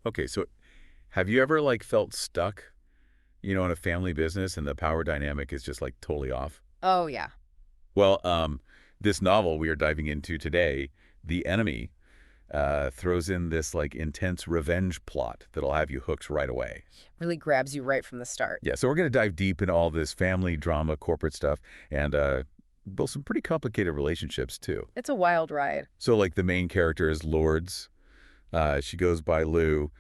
Okay, so have you ever like felt stuck, in a family business and the power dynamic is just like totally off? Oh, yeah. Well, this novel we are diving into today, The Enemy, throws in this like intense revenge plot that'll have you hooked right away. Really grabs you right from the start. Yeah, so we're going to dive deep into all this family drama, corporate stuff, and build some pretty complicated relationships too. It's a wild ride. So like the main character is Lourdes. She goes by Lou,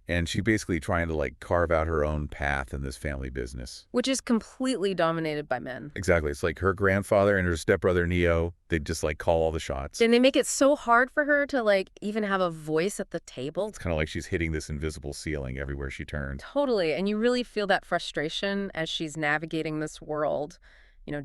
and she's basically trying to like carve out her own path in this family business. Which is completely dominated by men. Exactly. It's like her grandfather and her stepbrother Neo, they just like call all the shots. And they make it so hard for her to, like, even have a voice at the table. It's kind of like she's hitting this invisible ceiling everywhere she turns. Totally. And you really feel that frustration as she's navigating this world,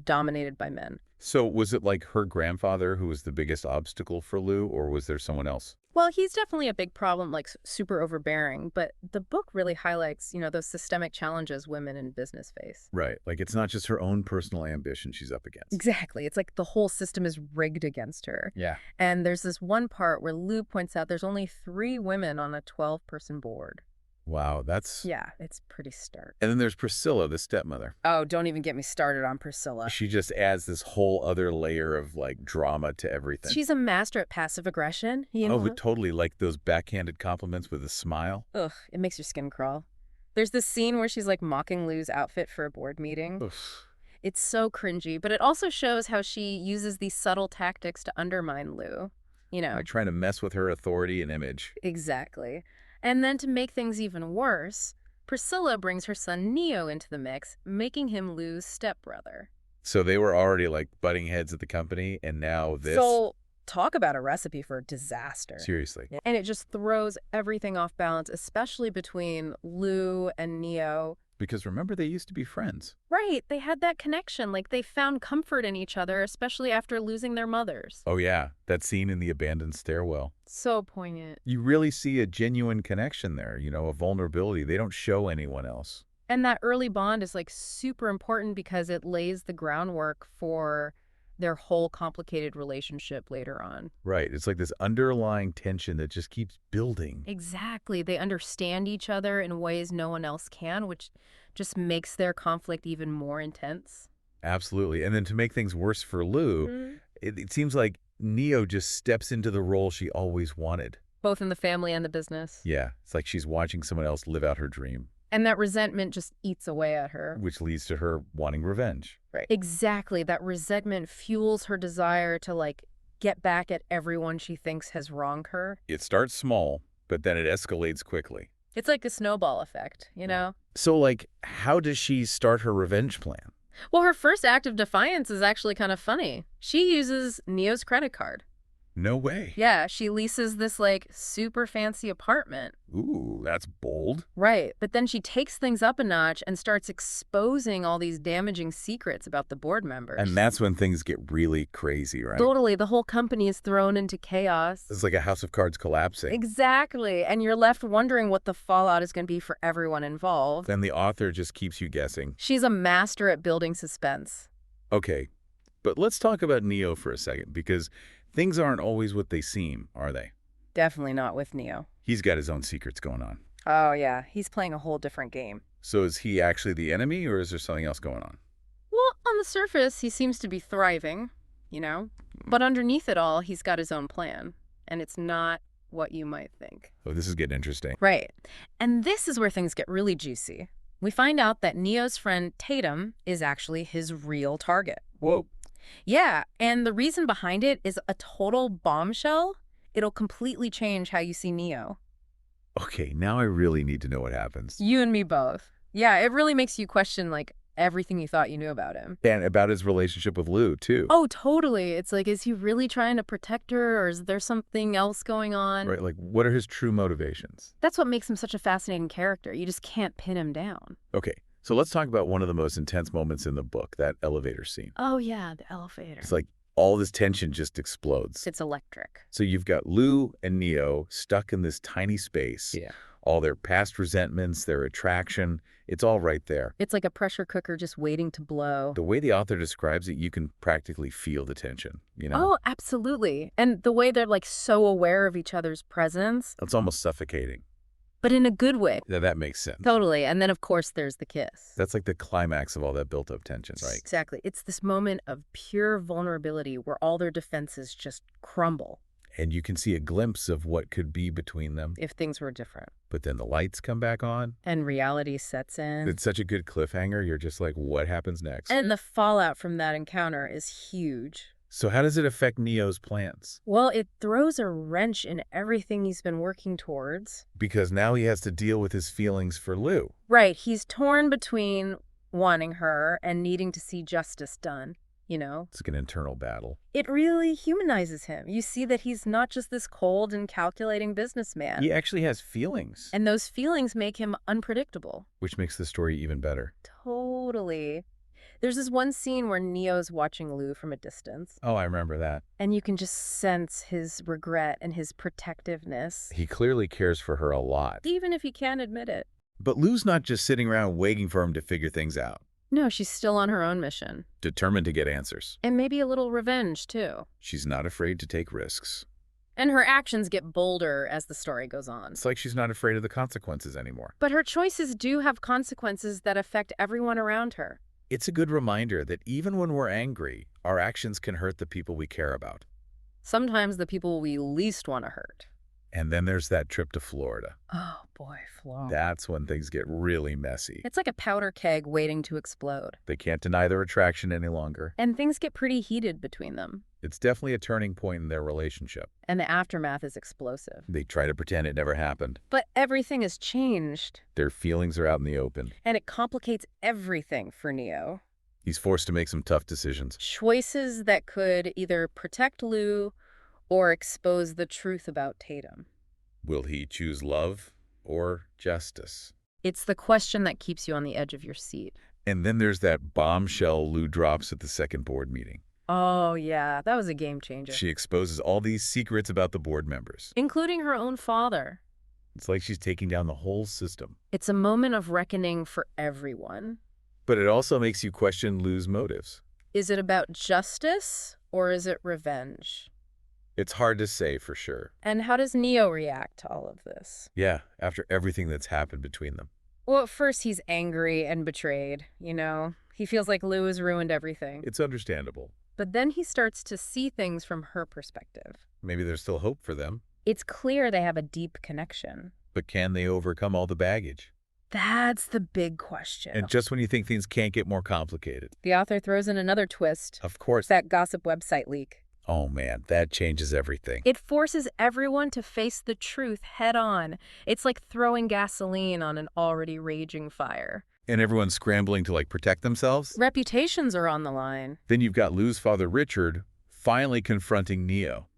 dominated by men. So was it like her grandfather who was the biggest obstacle for Lou, or was there someone else? Well, he's definitely a big problem, like super overbearing, but the book really highlights, those systemic challenges women in business face. Right. Like it's not just her own personal ambition she's up against. Exactly. It's like the whole system is rigged against her. Yeah. And there's this one part where Lou points out there's only 3 women on a 12-person board. Wow, that's... Yeah, it's pretty stark. And then there's Priscilla, the stepmother. Oh, don't even get me started on Priscilla. She just adds this whole other layer of like drama to everything. She's a master at passive aggression, Oh, but totally, like those backhanded compliments with a smile. Ugh, it makes your skin crawl. There's this scene where she's like mocking Lou's outfit for a board meeting. Oof. It's so cringy, but it also shows how she uses these subtle tactics to undermine Lou. Like trying to mess with her authority and image. Exactly. And then to make things even worse, Priscilla brings her son Neo into the mix, making him Lou's stepbrother. So they were already like butting heads at the company, and now this... So talk about a recipe for disaster. Seriously. Yeah. And it just throws everything off balance, especially between Lou and Neo. Because remember, they used to be friends. Right. They had that connection. Like, they found comfort in each other, especially after losing their mothers. Oh, yeah. That scene in the abandoned stairwell. So poignant. You really see a genuine connection there, a vulnerability. They don't show anyone else. And that early bond is, like, super important because it lays the groundwork for their whole complicated relationship later on. Right. It's like this underlying tension that just keeps building. Exactly. They understand each other in ways no one else can, which just makes their conflict even more intense. Absolutely. And then to make things worse for Lou, it seems like Neo just steps into the role she always wanted. Both in the family and the business. Yeah. It's like she's watching someone else live out her dream. And that resentment just eats away at her. Which leads to her wanting revenge. Right. Exactly. That resentment fuels her desire to, like, get back at everyone she thinks has wronged her. It starts small, but then it escalates quickly. It's like a snowball effect, So, like, how does she start her revenge plan? Well, her first act of defiance is actually kind of funny. She uses Neo's credit card. No way. Yeah, she leases this, like, super fancy apartment. Ooh, that's bold. Right, but then she takes things up a notch and starts exposing all these damaging secrets about the board members. And that's when things get really crazy, right? Totally, the whole company is thrown into chaos. It's like a house of cards collapsing. Exactly, and you're left wondering what the fallout is going to be for everyone involved. Then the author just keeps you guessing. She's a master at building suspense. Okay, but let's talk about Neo for a second, because things aren't always what they seem, are they? Definitely not with Neo. He's got his own secrets going on. Oh, yeah. He's playing a whole different game. So is he actually the enemy, or is there something else going on? Well, on the surface, he seems to be thriving, But underneath it all, he's got his own plan. And it's not what you might think. Oh, this is getting interesting. Right. And this is where things get really juicy. We find out that Neo's friend Tatum is actually his real target. Whoa. Yeah, and the reason behind it is a total bombshell. It'll completely change how you see Neo. Okay, now I really need to know what happens. You and me both. Yeah, it really makes you question, like, everything you thought you knew about him. And about his relationship with Lou, too. Oh, totally. It's like, is he really trying to protect her, or is there something else going on? Right, like, what are his true motivations? That's what makes him such a fascinating character. You just can't pin him down. Okay, so let's talk about one of the most intense moments in the book, that elevator scene. Oh, yeah, the elevator. It's like all this tension just explodes. It's electric. So you've got Lou and Neo stuck in this tiny space. Yeah. All their past resentments, their attraction, it's all right there. It's like a pressure cooker just waiting to blow. The way the author describes it, you can practically feel the tension, Oh, absolutely. And the way they're, like, so aware of each other's presence. It's almost suffocating. but in a good way. Yeah, that makes sense. Totally. And then, of course, there's the kiss. That's like the climax of all that built-up tension, right? Exactly. It's this moment of pure vulnerability where all their defenses just crumble. And you can see a glimpse of what could be between them. If things were different. But then the lights come back on. And reality sets in. It's such a good cliffhanger. You're just like, what happens next? And the fallout from that encounter is huge. So how does it affect Neo's plans? Well, it throws a wrench in everything he's been working towards. Because now he has to deal with his feelings for Lou. Right. He's torn between wanting her and needing to see justice done, you know? It's like an internal battle. It really humanizes him. You see that he's not just this cold and calculating businessman. He actually has feelings. And those feelings make him unpredictable. Which makes the story even better. Totally. There's this one scene where Neo's watching Lou from a distance. Oh, I remember that. And you can just sense his regret and his protectiveness. He clearly cares for her a lot. Even if he can't admit it. But Lou's not just sitting around waiting for him to figure things out. No, she's still on her own mission. Determined to get answers. And maybe a little revenge, too. She's not afraid to take risks. And her actions get bolder as the story goes on. It's like she's not afraid of the consequences anymore. But her choices do have consequences that affect everyone around her. It's a good reminder that even when we're angry, our actions can hurt the people we care about. Sometimes the people we least want to hurt. And then there's that trip to Florida. Oh, boy, Florida. That's when things get really messy. It's like a powder keg waiting to explode. They can't deny their attraction any longer. And things get pretty heated between them. It's definitely a turning point in their relationship. And the aftermath is explosive. They try to pretend it never happened. But everything has changed. Their feelings are out in the open. And it complicates everything for Neo. He's forced to make some tough decisions. Choices that could either protect Lou or expose the truth about Tatum. Will he choose love or justice? It's the question that keeps you on the edge of your seat. And then there's that bombshell Lou drops at the second board meeting. Oh, yeah, that was a game changer. She exposes all these secrets about the board members. Including her own father. It's like she's taking down the whole system. It's a moment of reckoning for everyone. But it also makes you question Lou's motives. Is it about justice or is it revenge? It's hard to say for sure. And how does Neo react to all of this? Yeah, after everything that's happened between them. Well, at first he's angry and betrayed, you know? He feels like Lou has ruined everything. It's understandable. But then he starts to see things from her perspective. Maybe there's still hope for them. It's clear they have a deep connection. But can they overcome all the baggage? That's the big question. And just when you think things can't get more complicated. The author throws in another twist. Of course. That gossip website leak. Oh man, that changes everything. It forces everyone to face the truth head on. It's like throwing gasoline on an already raging fire. And everyone's scrambling to protect themselves? Reputations are on the line. Then you've got Lou's father, Richard, finally confronting Neo.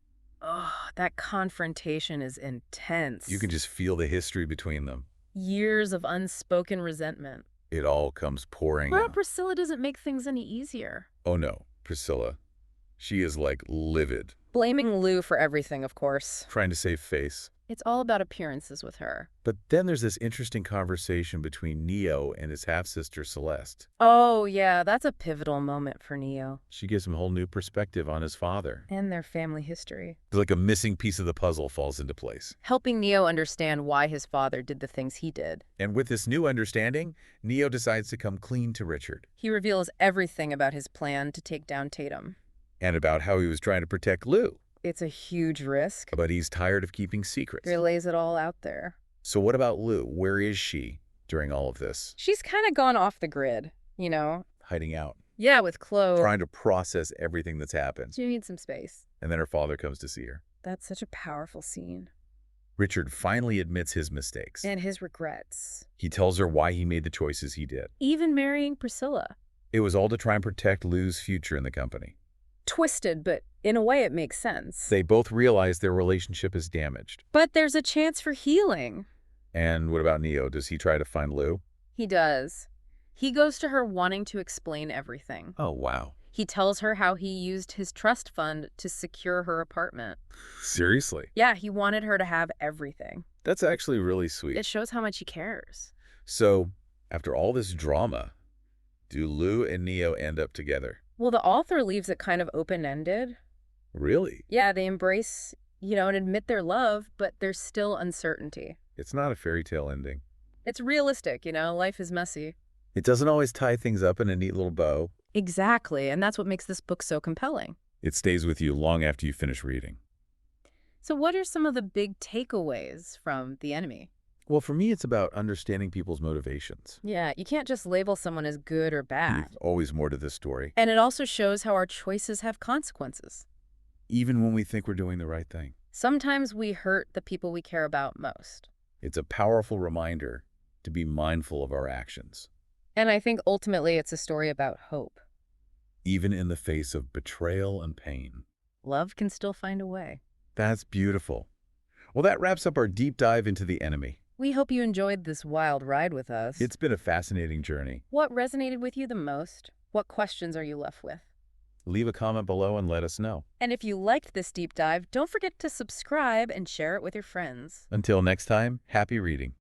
Oh, that confrontation is intense. You can just feel the history between them. Years of unspoken resentment. It all comes pouring But out. Priscilla doesn't make things any easier. Oh no, Priscilla. She is livid. Blaming Lou for everything, of course. Trying to save face. It's all about appearances with her. But then there's this interesting conversation between Neo and his half-sister Celeste. Oh, yeah, that's a pivotal moment for Neo. She gives him a whole new perspective on his father. And their family history. It's like a missing piece of the puzzle falls into place. Helping Neo understand why his father did the things he did. And with this new understanding, Neo decides to come clean to Richard. He reveals everything about his plan to take down Tatum. And about how he was trying to protect Lou. It's a huge risk. But he's tired of keeping secrets. He lays it all out there. So what about Lou? Where is she during all of this? She's kind of gone off the grid, you know? Hiding out. Yeah, with Chloe. Trying to process everything that's happened. She needs some space. And then her father comes to see her. That's such a powerful scene. Richard finally admits his mistakes. And his regrets. He tells her why he made the choices he did. Even marrying Priscilla. It was all to try and protect Lou's future in the company. Twisted, but in a way it makes sense. They both realize their relationship is damaged. But there's a chance for healing. And what about Neo? Does he try to find Lou? He does. He goes to her wanting to explain everything. Oh, wow. He tells her how he used his trust fund to secure her apartment. Seriously? Yeah, he wanted her to have everything. That's actually really sweet. It shows how much he cares. So, after all this drama, do Lou and Neo end up together? Well, the author leaves it kind of open-ended. Really? Yeah, they embrace, and admit their love, but there's still uncertainty. It's not a fairy tale ending. It's realistic, life is messy. It doesn't always tie things up in a neat little bow. Exactly, and that's what makes this book so compelling. It stays with you long after you finish reading. So what are some of the big takeaways from The Enemy? Well, for me, it's about understanding people's motivations. Yeah, you can't just label someone as good or bad. There's always more to this story, And it also shows how our choices have consequences. even when we think we're doing the right thing. Sometimes we hurt the people we care about most. It's a powerful reminder to be mindful of our actions, And I think ultimately it's a story about hope. even in the face of betrayal and pain. Love can still find a way. That's beautiful. Well, that wraps up our deep dive into The Enemy. We hope you enjoyed this wild ride with us. It's been a fascinating journey. What resonated with you the most? What questions are you left with? Leave a comment below and let us know. And if you liked this deep dive, don't forget to subscribe and share it with your friends. Until next time, happy reading.